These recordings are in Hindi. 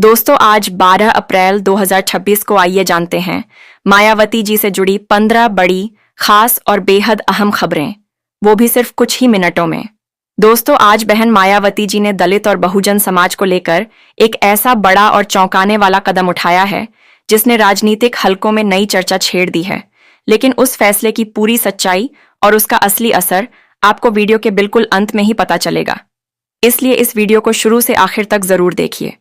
दोस्तों आज 12 अप्रैल 2026 को आइए जानते हैं मायावती जी से जुड़ी 15 बड़ी, खास और बेहद अहम खबरें, वो भी सिर्फ कुछ ही मिनटों में। दोस्तों आज बहन मायावती जी ने दलित और बहुजन समाज को लेकर एक ऐसा बड़ा और चौंकाने वाला कदम उठाया है जिसने राजनीतिक हलकों में नई चर्चा छेड़ दी है। लेकिन उस फैसले की पूरी सच्चाई और उसका असली असर आपको वीडियो के बिल्कुल अंत में ही पता चलेगा, इसलिए इस वीडियो को शुरू से आखिर तक जरूर देखिए।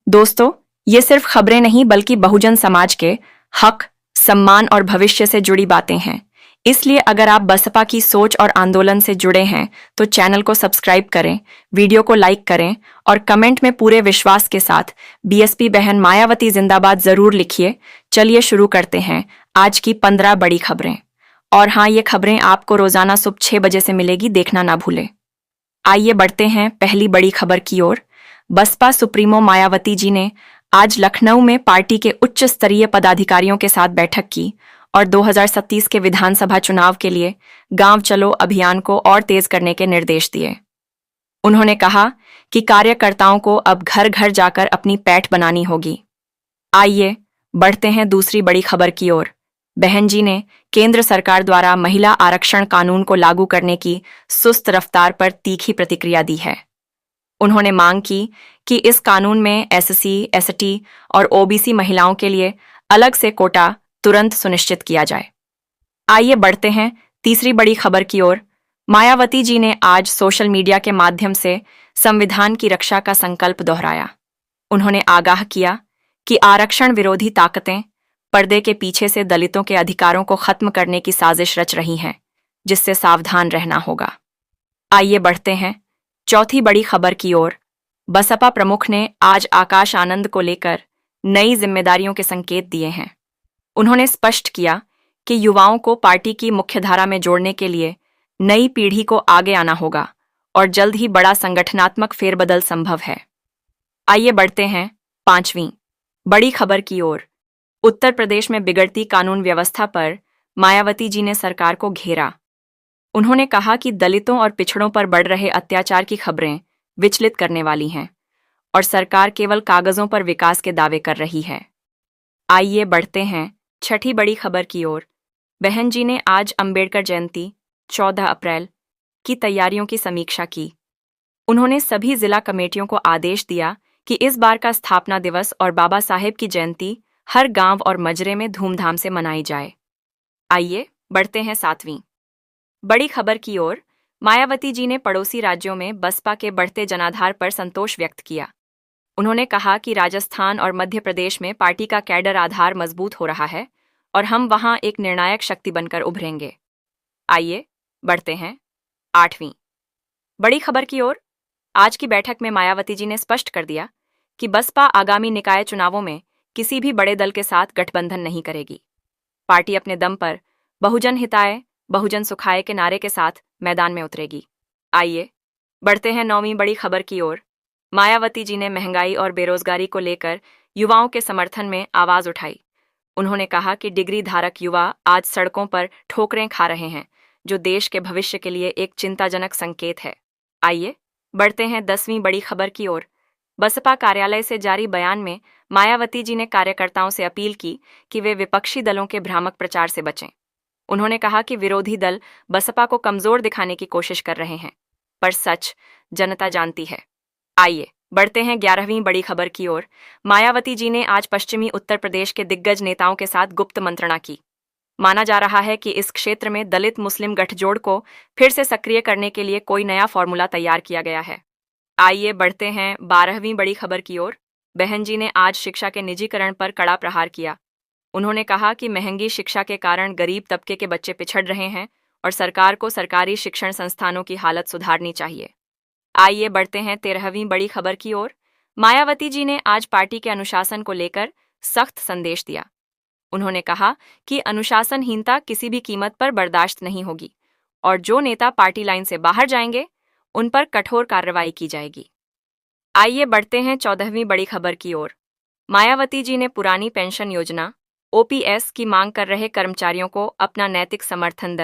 दोस्तों ये सिर्फ खबरें नहीं बल्कि बहुजन समाज के हक, सम्मान और भविष्य से जुड़ी बातें हैं। इसलिए अगर आप बसपा की सोच और आंदोलन से जुड़े हैं तो चैनल को सब्सक्राइब करें, वीडियो को लाइक करें और कमेंट में पूरे विश्वास के साथ बीएसपी बहन मायावती जिंदाबाद जरूर लिखिए। चलिए शुरू करते हैं आज की 15 बड़ी खबरें। और हाँ, ये खबरें आपको रोजाना सुबह 6 बजे से मिलेगी, देखना ना भूलें। आइए बढ़ते हैं पहली बड़ी खबर की ओर। बसपा सुप्रीमो मायावती जी ने आज लखनऊ में पार्टी के उच्च स्तरीय पदाधिकारियों के साथ बैठक की और 2027 के विधानसभा चुनाव के लिए गांव चलो अभियान को और तेज करने के निर्देश दिए। उन्होंने कहा कि कार्यकर्ताओं को अब घर घर जाकर अपनी पैठ बनानी होगी। आइए बढ़ते हैं दूसरी बड़ी खबर की ओर। बहन जी ने केंद्र सरकार द्वारा महिला आरक्षण कानून को लागू करने की सुस्त रफ्तार पर तीखी प्रतिक्रिया दी है। उन्होंने मांग की कि इस कानून में एससी, एसटी और ओबीसी महिलाओं के लिए अलग से कोटा तुरंत सुनिश्चित किया जाए। आइए बढ़ते हैं तीसरी बड़ी खबर की ओर। मायावती जी ने आज सोशल मीडिया के माध्यम से संविधान की रक्षा का संकल्प दोहराया। उन्होंने आगाह किया कि आरक्षण विरोधी ताकतें पर्दे के पीछे से दलितों के अधिकारों को खत्म करने की साजिश रच रही हैं, जिससे सावधान रहना होगा। आइए बढ़ते हैं चौथी बड़ी खबर की ओर। बसपा प्रमुख ने आज आकाश आनंद को लेकर नई जिम्मेदारियों के संकेत दिए हैं। उन्होंने स्पष्ट किया कि युवाओं को पार्टी की मुख्यधारा में जोड़ने के लिए नई पीढ़ी को आगे आना होगा और जल्द ही बड़ा संगठनात्मक फेरबदल संभव है। आइए बढ़ते हैं पांचवीं बड़ी खबर की ओर। उत्तर प्रदेश में बिगड़ती कानून व्यवस्था पर मायावती जी ने सरकार को घेरा। उन्होंने कहा कि दलितों और पिछड़ों पर बढ़ रहे अत्याचार की खबरें विचलित करने वाली हैं और सरकार केवल कागजों पर विकास के दावे कर रही है। आइए बढ़ते हैं छठी बड़ी खबर की ओर। बहन जी ने आज अंबेडकर जयंती 14 अप्रैल की तैयारियों की समीक्षा की। उन्होंने सभी जिला कमेटियों को आदेश दिया कि इस बार का स्थापना दिवस और बाबा साहेब की जयंती हर गांव और मजरे में धूमधाम से मनाई जाए। आइए बढ़ते हैं सातवीं बड़ी खबर की ओर। मायावती जी ने पड़ोसी राज्यों में बसपा के बढ़ते जनाधार पर संतोष व्यक्त किया। उन्होंने कहा कि राजस्थान और मध्य प्रदेश में पार्टी का कैडर आधार मजबूत हो रहा है और हम वहां एक निर्णायक शक्ति बनकर उभरेंगे। आइए बढ़ते हैं आठवीं बड़ी खबर की ओर। आज की बैठक में मायावती जी ने स्पष्ट कर दिया कि बसपा आगामी निकाय चुनावों में किसी भी बड़े दल के साथ गठबंधन नहीं करेगी। पार्टी अपने दम पर बहुजन हिताय बहुजन सुखाय के नारे के साथ मैदान में उतरेगी। आइए बढ़ते हैं नौवीं बड़ी खबर की ओर। मायावती जी ने महंगाई और बेरोजगारी को लेकर युवाओं के समर्थन में आवाज उठाई। उन्होंने कहा कि डिग्री धारक युवा आज सड़कों पर ठोकरें खा रहे हैं, जो देश के भविष्य के लिए एक चिंताजनक संकेत है। आइए बढ़ते हैं 10वीं बड़ी खबर की ओर। बसपा कार्यालय से जारी बयान में मायावती जी ने कार्यकर्ताओं से अपील की कि वे विपक्षी दलों के भ्रामक प्रचार से बचें। उन्होंने कहा कि विरोधी दल बसपा को कमजोर दिखाने की कोशिश कर रहे हैं, पर सच जनता जानती है। आइए बढ़ते हैं 11वीं बड़ी खबर की ओर। मायावती जी ने आज पश्चिमी उत्तर प्रदेश के दिग्गज नेताओं के साथ गुप्त मंत्रणा की। माना जा रहा है कि इस क्षेत्र में दलित मुस्लिम गठजोड़ को फिर से सक्रिय करने के लिए कोई नया फॉर्मूला तैयार किया गया है। आइए बढ़ते हैं 12वीं बड़ी खबर की ओर। बहन जी ने आज शिक्षा के निजीकरण पर कड़ा प्रहार किया। उन्होंने कहा कि महंगी शिक्षा के कारण गरीब तबके के बच्चे पिछड़ रहे हैं और सरकार को सरकारी शिक्षण संस्थानों की हालत सुधारनी चाहिए। आइए बढ़ते हैं 13वीं बड़ी खबर की ओर। मायावती जी ने आज पार्टी के अनुशासन को लेकर सख्त संदेश दिया। उन्होंने कहा कि अनुशासनहीनता किसी भी कीमत पर बर्दाश्त नहीं होगी और जो नेता पार्टी लाइन से बाहर जाएंगे उन पर कठोर कार्रवाई की जाएगी। आइए बढ़ते हैं 14वीं बड़ी खबर की ओर। मायावती जी ने पुरानी पेंशन योजना ओपीएस की मांग कर रहे कर्मचारियों को अपना नैतिक समर्थन